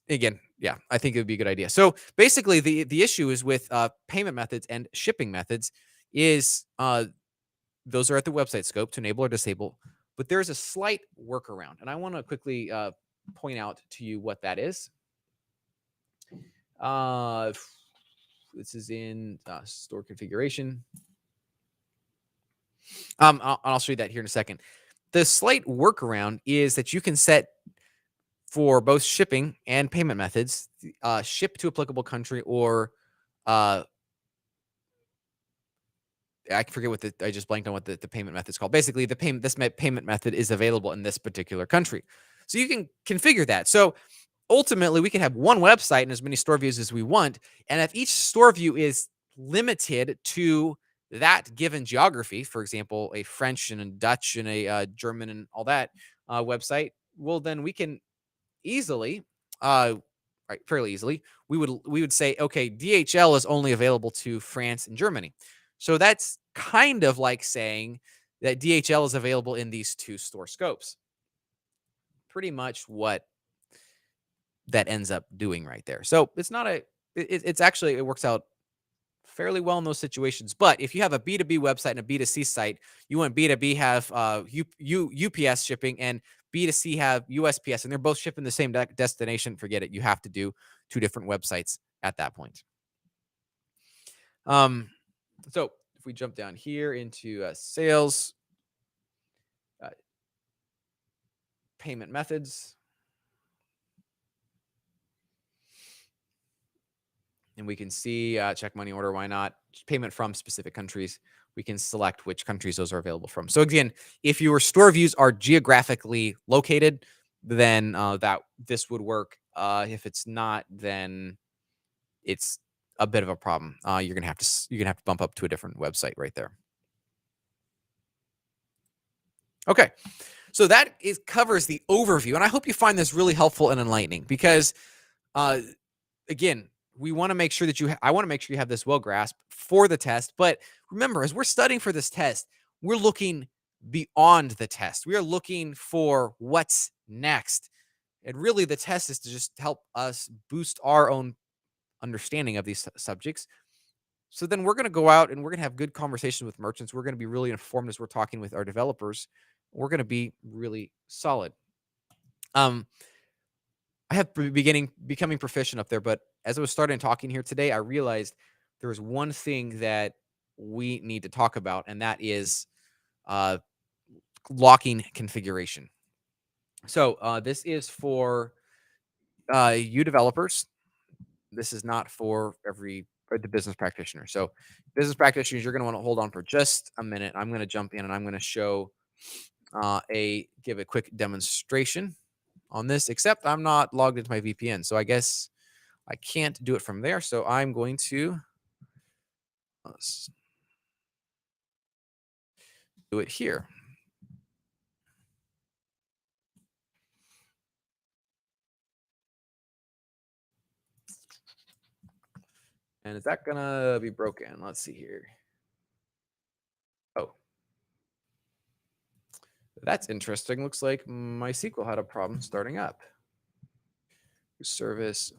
again, yeah, I think it would be a good idea. So basically, the issue is with payment methods and shipping methods is those are at the website scope to enable or disable, but there's a slight workaround, and I want to quickly point out to you what that is. This is in store configuration. I'll show you that here in a second. The slight workaround is that you can set for both shipping and payment methods, ship to applicable country, or I forget what I just blanked on what the payment method is called. Basically, this payment method is available in this particular country. So you can configure that. So ultimately, we can have one website and as many store views as we want. And if each store view is limited to that given geography, for example, a French and a Dutch and a German and all that website, well, then we can easily, fairly easily, we would say, okay, DHL is only available to France and Germany. So that's kind of like saying that DHL is available in these two store scopes. Pretty much what that ends up doing right there. So it's not it's actually, it works out fairly well in those situations. But if you have a B2B website and a B2C site, you want B2B have UPS shipping and B2C have USPS, and they're both shipping the same destination. Forget it. You have to do two different websites at that point. So if we jump down here into sales, payment methods, and we can see check money order. Why not? Payment from specific countries. We can select which countries those are available from. So again, if your store views are geographically located, then that this would work. If it's not, then it's a bit of a problem. You're gonna have to bump up to a different website right there. Okay, so that is covers the overview, and I hope you find this really helpful and enlightening because, uh, again, we want to make sure that I want to make sure you have this well grasped for the test. But remember, as we're studying for this test, we're looking beyond the test. We are looking for what's next, and really, the test is to just help us boost our own understanding of these subjects. So then we're going to go out and we're going to have good conversations with merchants. We're going to be really informed as we're talking with our developers. We're going to be really solid. Um, I have becoming proficient up there, but as I was starting talking here today, I realized there was one thing that we need to talk about, and that is uh, locking configuration. So this is for you developers. This is not for the business practitioner. So business practitioners, you're going to want to hold on for just a minute. I'm going to jump in and I'm going to show give a quick demonstration on this, except I'm not logged into my VPN. So I guess I can't do it from there. So I'm going to do it here. And is that going to be broken? Let's see here. Oh, that's interesting. Looks like MySQL had a problem starting up. Service.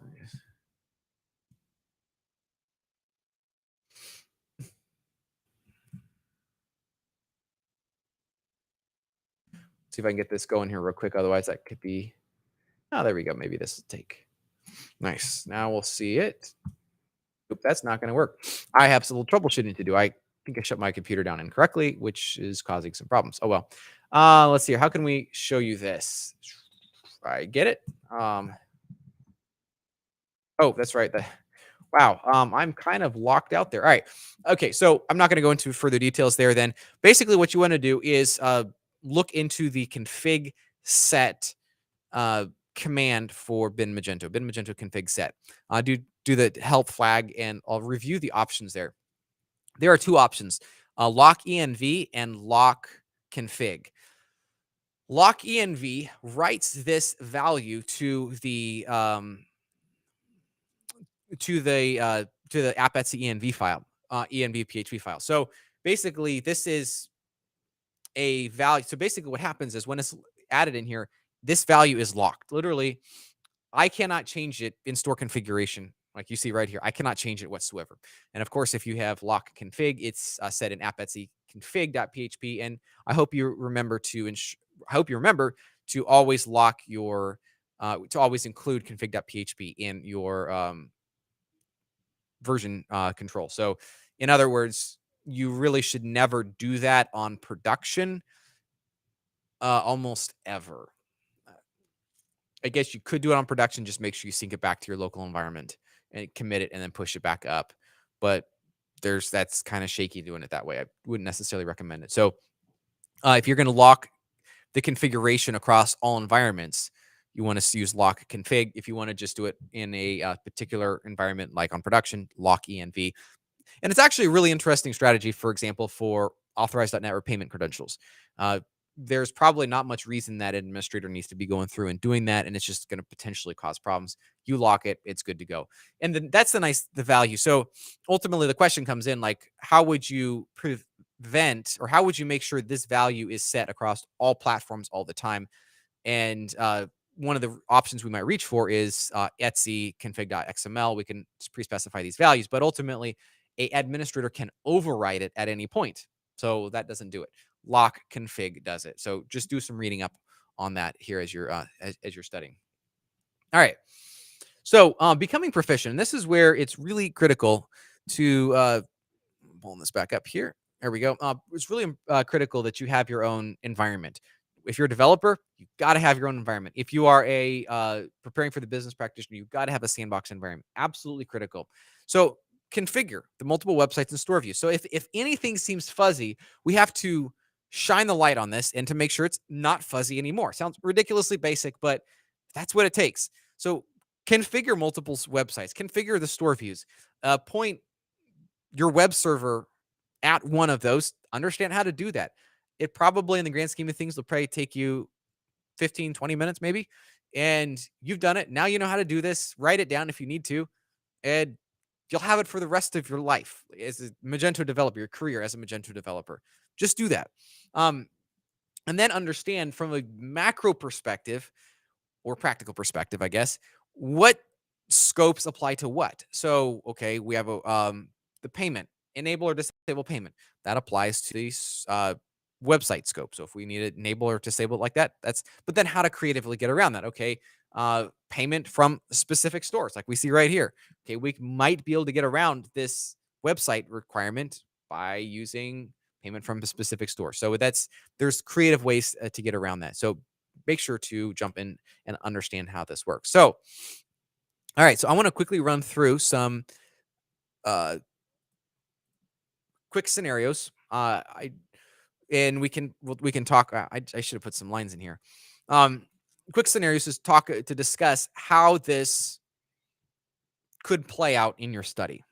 See if I can get this going here real quick. Otherwise, that could be. Oh, there we go. Maybe this will take. Nice. Now we'll see it. Oop, that's not going to work. I have some little troubleshooting to do. I think I shut my computer down incorrectly, which is causing some problems. Oh, well. Let's see here. How can we show you this? I get it. Oh, that's right. Wow. I'm kind of locked out there. All right. Okay. So I'm not going to go into further details there then. Basically, what you want to do is look into the config set command for bin Magento config set. Do the help flag, and I'll review the options there. There are two options: lock env and lock config. Lock env writes this value to the app.etc env file, env php file. So basically, this is a value. So basically, what happens is when it's added in here, this value is locked. Literally, I cannot change it in store configuration. Like you see right here, I cannot change it whatsoever. And of course, if you have lock config, it's set in app.etc config.php. And I hope you remember to always lock your to always include config.php in your version control. So, in other words, you really should never do that on production, almost ever. I guess you could do it on production. Just make sure you sync it back to your local environment and commit it, and then push it back up. But that's kind of shaky doing it that way. I wouldn't necessarily recommend it. So, if you're going to lock the configuration across all environments, you want to use lock config. If you want to just do it in a particular environment, like on production, lock env. And it's actually a really interesting strategy, for example, for authorized.net or payment credentials. There's probably not much reason that an administrator needs to be going through and doing that, and it's just going to potentially cause problems. You lock it, it's good to go. And then that's the value. So ultimately, the question comes in, like, how would you prevent, or how would you make sure this value is set across all platforms all the time? And one of the options we might reach for is etc config.xml. We can pre-specify these values, but ultimately, a administrator can override it at any point. So that doesn't do it. Lock config does it. So just do some reading up on that here as you're studying. All right. So becoming proficient. And this is where it's really critical to pulling this back up here. There we go. It's really critical that you have your own environment. if you're a developer, you've got to have your own environment. If you are a preparing for the business practitioner, you've got to have a sandbox environment. Absolutely critical. So configure the multiple websites and store views. So if anything seems fuzzy, we have to shine the light on this and to make sure it's not fuzzy anymore. Sounds ridiculously basic, but that's what it takes. So configure multiple websites, configure the store views, point your web server at one of those, understand how to do that. It probably, in the grand scheme of things, will probably take you 15, 20 minutes maybe. And you've done it. Now you know how to do this. Write it down if you need to. And you'll have it for the rest of your life as a Magento developer, your career as a Magento developer. Just do that. Um, and then understand from a macro perspective or practical perspective, I guess, what scopes apply to what. So, okay, we have the payment, enable or disable payment. That applies to these website scope. So if we need to enable or disable it like that, but then how to creatively get around that. Okay, payment from specific stores, like we see right here. Okay, we might be able to get around this website requirement by using payment from a specific store. So there's creative ways to get around that. So make sure to jump in and understand how this works. So, all right. So I want to quickly run through some quick scenarios. We can talk. I should have put some lines in here. Quick scenarios to discuss how this could play out in your study.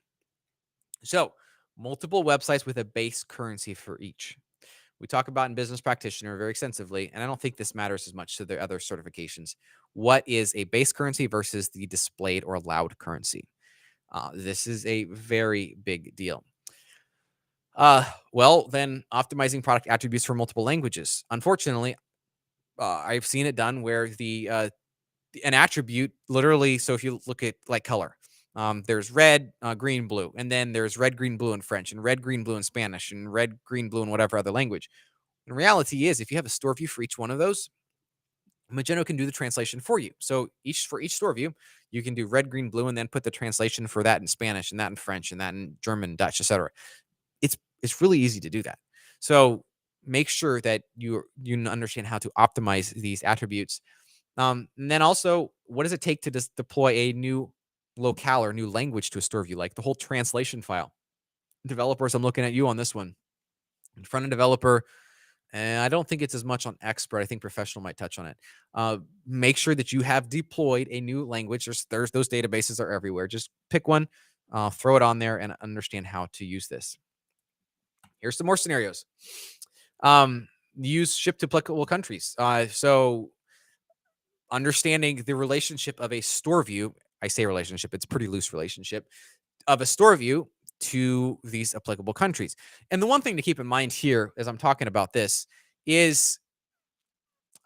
So, multiple websites with a base currency for each. We talk about in business practitioner very extensively, and I don't think this matters as much to the other certifications. What is a base currency versus the displayed or allowed currency? This is a very big deal. Well, then optimizing product attributes for multiple languages. Unfortunately, I've seen it done where an attribute literally. So if you look at like color, there's red, green, blue, and then there's red, green, blue in French, and red, green, blue in Spanish, and red, green, blue in whatever other language. The reality is, if you have a store view for each one of those, Magento can do the translation for you. So for each store view, you can do red, green, blue, and then put the translation for that in Spanish, and that in French, and that in German, Dutch, etc. It's really easy to do that. So make sure that you understand how to optimize these attributes. And then also, what does it take to just deploy a new locale or new language to a store view, like the whole translation file? Developers, I'm looking at you on this one. Front end developer, and I don't think it's as much on expert. I think professional might touch on it. Make sure that you have deployed a new language. There's those databases are everywhere. Just pick one, throw it on there, and understand how to use this. Here's some more scenarios. Use ship to applicable countries. So understanding the relationship of a store view. I say relationship, it's a pretty loose relationship of a store view to these applicable countries. And the one thing to keep in mind here as I'm talking about this is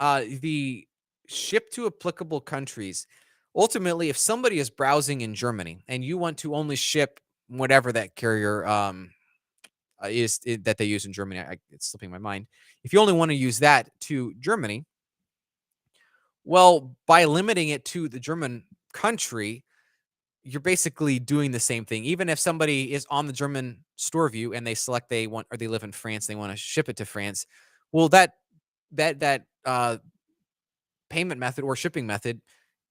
the ship to applicable countries. Ultimately, if somebody is browsing in Germany and you want to only ship whatever that carrier that they use in Germany, it's slipping my mind. If you only want to use that to Germany, well, by limiting it to the German country, you're basically doing the same thing. Even if somebody is on the German store view and they select they live in France, they want to ship it to France. Well, that payment method or shipping method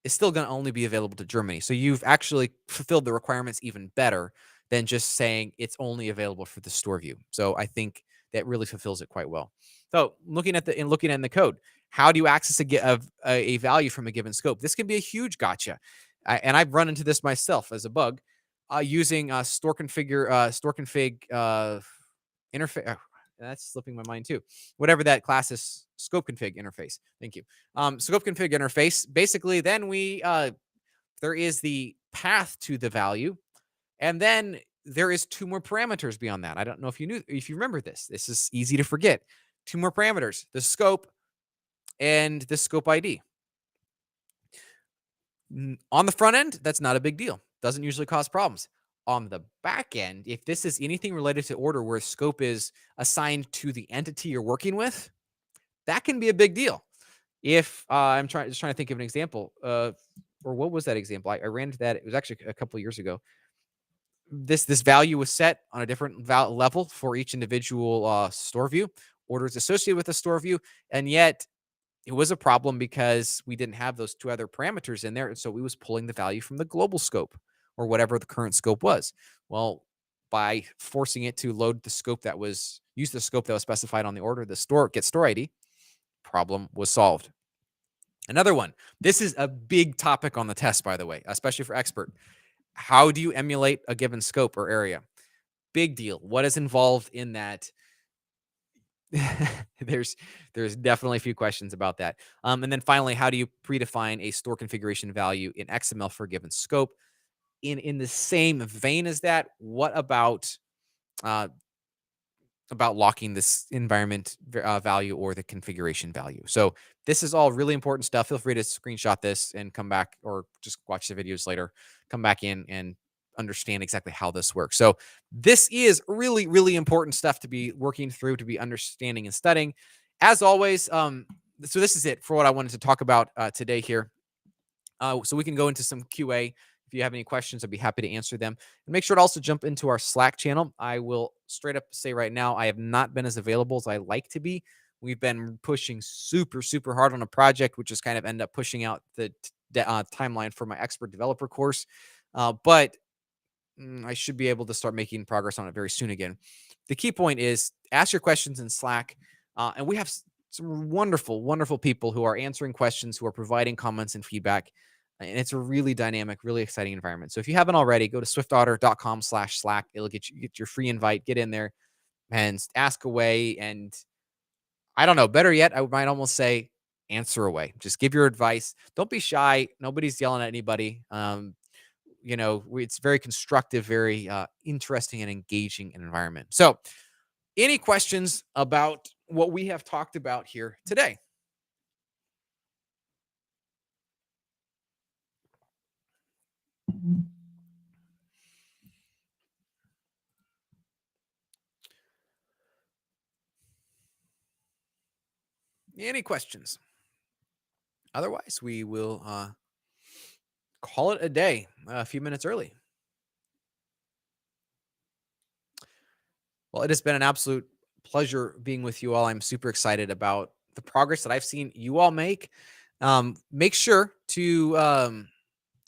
is still going to only be available to Germany. So you've actually fulfilled the requirements even better than just saying it's only available for the store view. So I think that really fulfills it quite well. So looking in the code, how do you access a value from a given scope? This can be a huge gotcha. And I've run into this myself as a bug using store config interface. That's slipping my mind too. Whatever that class is, scope config interface. Thank you. Scope config interface. Basically, then there is the path to the value, and then there is two more parameters beyond that. I don't know if you remember this. This is easy to forget. Two more parameters: the scope and the scope ID. On the front end, that's not a big deal. Doesn't usually cause problems. On the back end, if this is anything related to order where scope is assigned to the entity you're working with, that can be a big deal. If I'm trying to think of an example, or what was that example? I ran into that. It was actually a couple of years ago. This value was set on a different level for each individual store view. Orders associated with the store view, and yet it was a problem because we didn't have those two other parameters in there. And so we was pulling the value from the global scope or whatever the current scope was. Well, by forcing it to load the scope that was use the scope that was specified on the order, the store ID, problem was solved. Another one. This is a big topic on the test, by the way, especially for expert. How do you emulate a given scope or area? Big deal. What is involved in that? there's there's definitely a few questions about that. And then finally, how do you predefine a store configuration value in XML for a given scope? In the same vein as that, what uh, about locking this environment value or the configuration value? So this is all really important stuff. Feel free to screenshot this and come back, or just watch the videos later. Come back in and understand exactly how this works. So this is really, really important stuff to be working through, to be understanding and studying. As always, so this is it for what I wanted to talk about today here. So we can go into some QA. If you have any questions, I'd be happy to answer them. And make sure to also jump into our Slack channel. I will straight up say right now, I have not been as available as I like to be. We've been pushing super, super hard on a project, which has kind of end up pushing out the timeline for my expert developer course. But I should be able to start making progress on it very soon again. The key point is ask your questions in Slack. And we have some wonderful, wonderful people who are answering questions, who are providing comments and feedback. And it's a really dynamic, really exciting environment. So if you haven't already, go to swiftotter.com/Slack. It'll get your free invite. Get in there and ask away. And I don't know, better yet, I might almost say answer away. Just give your advice. Don't be shy. Nobody's yelling at anybody. It's very constructive, very interesting and engaging environment. So any questions about what we have talked about here today? Any questions? Otherwise, we will call it a day a few minutes early. Well, it has been an absolute pleasure being with you all. I'm super excited about the progress that I've seen you all make. Make sure to,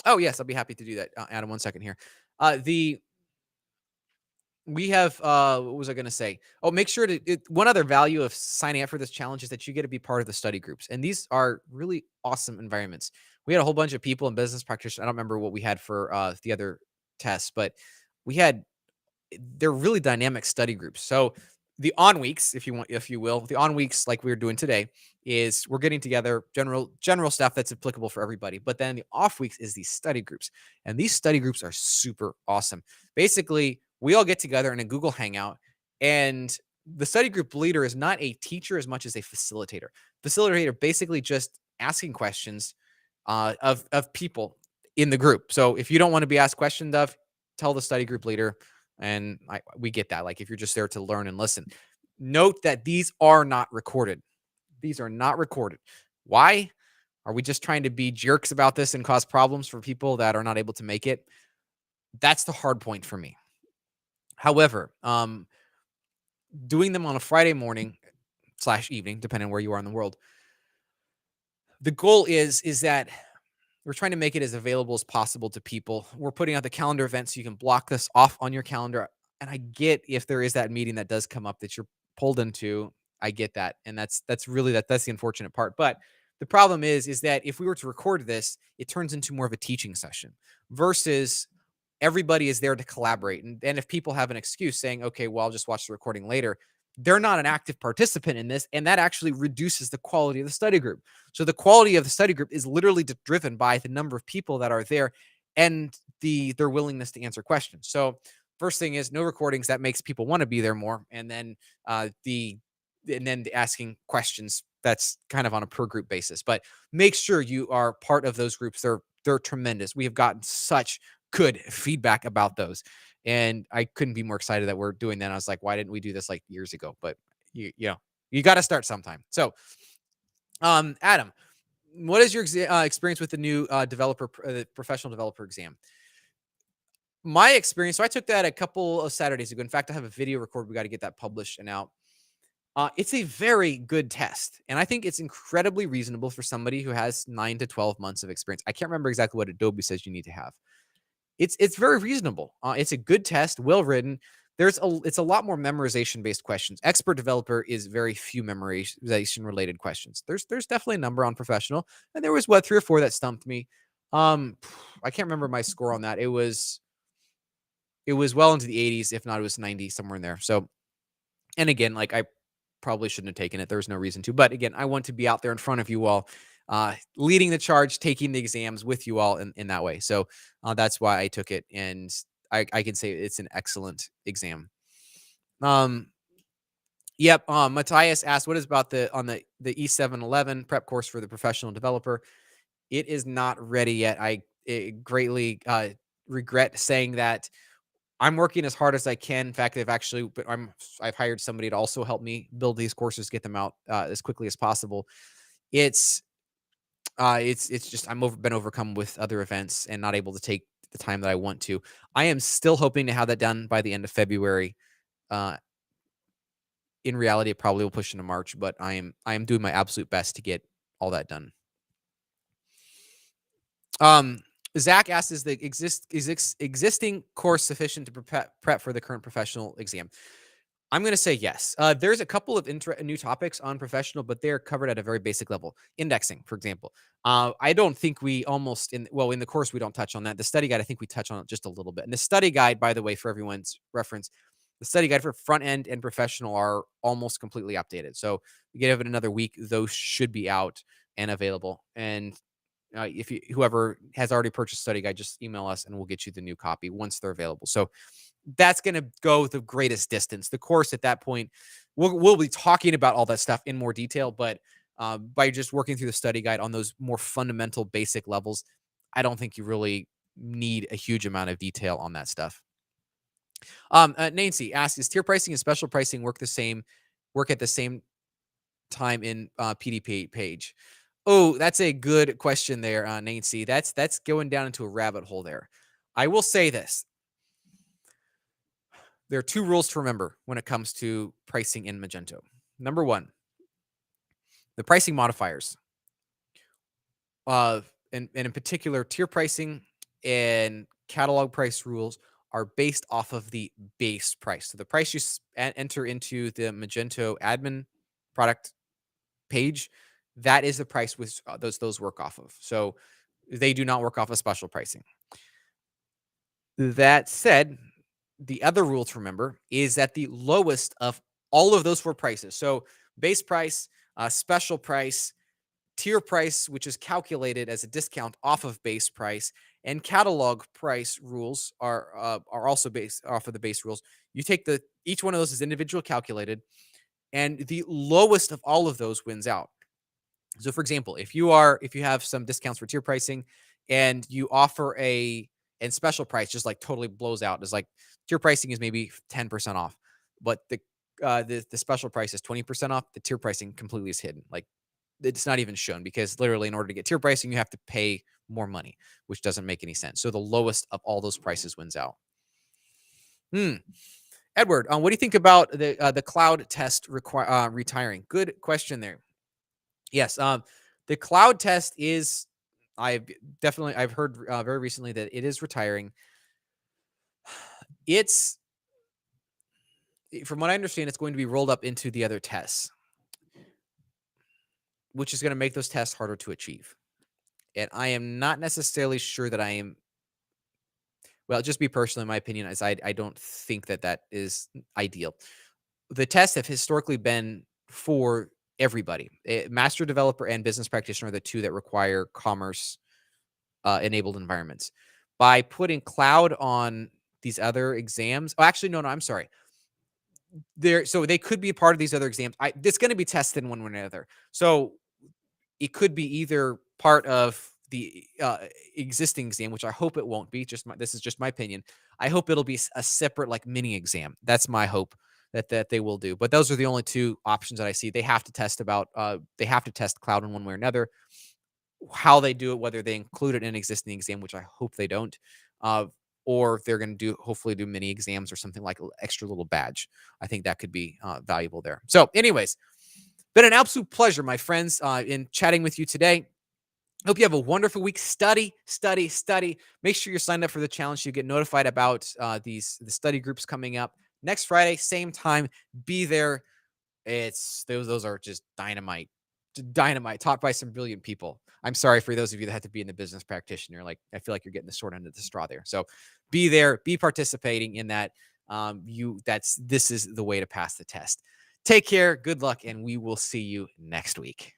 oh, yes, I'll be happy to do that. Adam, 1 second here. We have, what was I going to say? Oh, make sure one other value of signing up for this challenge is that you get to be part of the study groups. And these are really awesome environments. We had a whole bunch of people and business practitioners. I don't remember what we had for the other tests, but we had, they're really dynamic study groups. So the on weeks, if you will, the on weeks like we were doing today is we're getting together general stuff that's applicable for everybody. But then the off weeks is these study groups, and these study groups are super awesome. Basically, we all get together in a Google Hangout, and the study group leader is not a teacher as much as a facilitator. Facilitator basically just asking questions of people in the group. So if you don't want to be asked questions of, tell the study group leader. And we get that. Like if you're just there to learn and listen. Note that these are not recorded. These are not recorded. Why? Are we just trying to be jerks about this and cause problems for people that are not able to make it? That's the hard point for me. However, doing them on a Friday morning / evening, depending on where you are in the world, the goal is that we're trying to make it as available as possible to people. We're putting out the calendar event so you can block this off on your calendar. And I get if there is that meeting that does come up that you're pulled into. I get that. And that's really that's the unfortunate part. But the problem is that if we were to record this, it turns into more of a teaching session versus everybody is there to collaborate. And if people have an excuse saying, okay, well, I'll just watch the recording later, they're not an active participant in this. And that actually reduces the quality of the study group. So the quality of the study group is literally driven by the number of people that are there and their willingness to answer questions. So first thing is no recordings. That makes people want to be there more. And then the asking questions, that's kind of on a per group basis. But make sure you are part of those groups. They're tremendous. We have gotten such good feedback about those. And I couldn't be more excited that we're doing that. I was like, why didn't we do this like years ago? But you got to start sometime. So, Adam, what is your experience with the new professional developer exam? My experience, so I took that a couple of Saturdays ago. In fact, I have a video record. We got to get that published and out. It's a very good test, and I think it's incredibly reasonable for somebody who has 9 to 12 months of experience. I can't remember exactly what Adobe says you need to have. It's very reasonable. It's a good test, well written. It's a lot more memorization based questions. Expert developer is very few memorization related questions. There's definitely a number on professional, and there was what 3 or 4 that stumped me. Um, I can't remember my score on that. It was well into the 80s, if not it was 90 somewhere in there. So, and again, like I probably shouldn't have taken it. There's no reason to. But again, I want to be out there in front of you all, leading the charge, taking the exams with you all in that way. So that's why I took it. And I can say it's an excellent exam. Um, yep. Matthias asked, what is about the E711 prep course for the professional developer? It is not ready yet. I greatly regret saying that. I'm working as hard as I can. In fact, I've hired somebody to also help me build these courses, get them out as quickly as possible. It's it's just been overcome with other events and not able to take the time that I want to. I am still hoping to have that done by the end of February. Uh, in reality, it probably will push into March, but I am doing my absolute best to get all that done. Um, Zach asks, is the existing course sufficient to prep for the current professional exam? I'm going to say yes. There's a couple of new topics on professional, but they're covered at a very basic level. Indexing, for example. I don't think we in the course, we don't touch on that. The study guide, I think we touch on it just a little bit. And the study guide, by the way, for everyone's reference, the study guide for front end and professional are almost completely updated. So we give it another week. Those should be out and available. And if whoever has already purchased study guide, just email us and we'll get you the new copy once they're available. So that's going to go the greatest distance. The course at that point, we'll be talking about all that stuff in more detail, but by just working through the study guide on those more fundamental, basic levels, I don't think you really need a huge amount of detail on that stuff. Nancy asks, is tier pricing and special pricing work at the same time in PDP page? Oh, that's a good question there, Nancy. That's going down into a rabbit hole there. I will say this. There are 2 rules to remember when it comes to pricing in Magento. Number 1, the pricing modifiers. And in particular, tier pricing and catalog price rules are based off of the base price. So the price you enter into the Magento admin product page, that is the price with those work off of. So they do not work off of special pricing. That said, the other rule to remember is that the lowest of all of those 4 prices, so base price, special price, tier price, which is calculated as a discount off of base price, and catalog price rules are also based off of the base rules. You take each one of those is individual calculated, and the lowest of all of those wins out. So, for example, if you have some discounts for tier pricing, and you offer and special price just like totally blows out. It's like tier pricing is maybe 10% off, but the special price is 20% off. The tier pricing completely is hidden. Like it's not even shown because literally in order to get tier pricing, you have to pay more money, which doesn't make any sense. So the lowest of all those prices wins out. Edward, what do you think about the cloud test retiring? Good question there. Yes, the cloud test is. I've heard very recently that it is retiring. It's from what I understand, it's going to be rolled up into the other tests, which is going to make those tests harder to achieve. And I am not necessarily sure that I am. Well, just be personal, in my opinion, as I don't think that is ideal. The tests have historically been for everybody. Master developer and business practitioner are the 2 that require commerce enabled environments. By putting cloud on these other exams, actually, no, I'm sorry. So they could be a part of these other exams. It's going to be tested in one way or another. So it could be either part of the existing exam, which I hope it won't be. This is just my opinion. I hope it'll be a separate like mini exam. That's my hope that they will do. But those are the only 2 options that I see. They have to test cloud in one way or another. How they do it, whether they include it in an existing exam, which I hope they don't. or if they're going to hopefully do mini exams or something like an extra little badge. I think that could be valuable there. So, anyways, been an absolute pleasure, my friends, in chatting with you today. Hope you have a wonderful week. Study, study, study. Make sure you're signed up for the challenge so you get notified about the study groups coming up next Friday, same time. Be there. It's those are just dynamite, dynamite, taught by some brilliant people. I'm sorry for those of you that have to be in the business practitioner. Like, I feel like you're getting the short end of the straw there. So be there, be participating in that. This is the way to pass the test. Take care, good luck, and we will see you next week.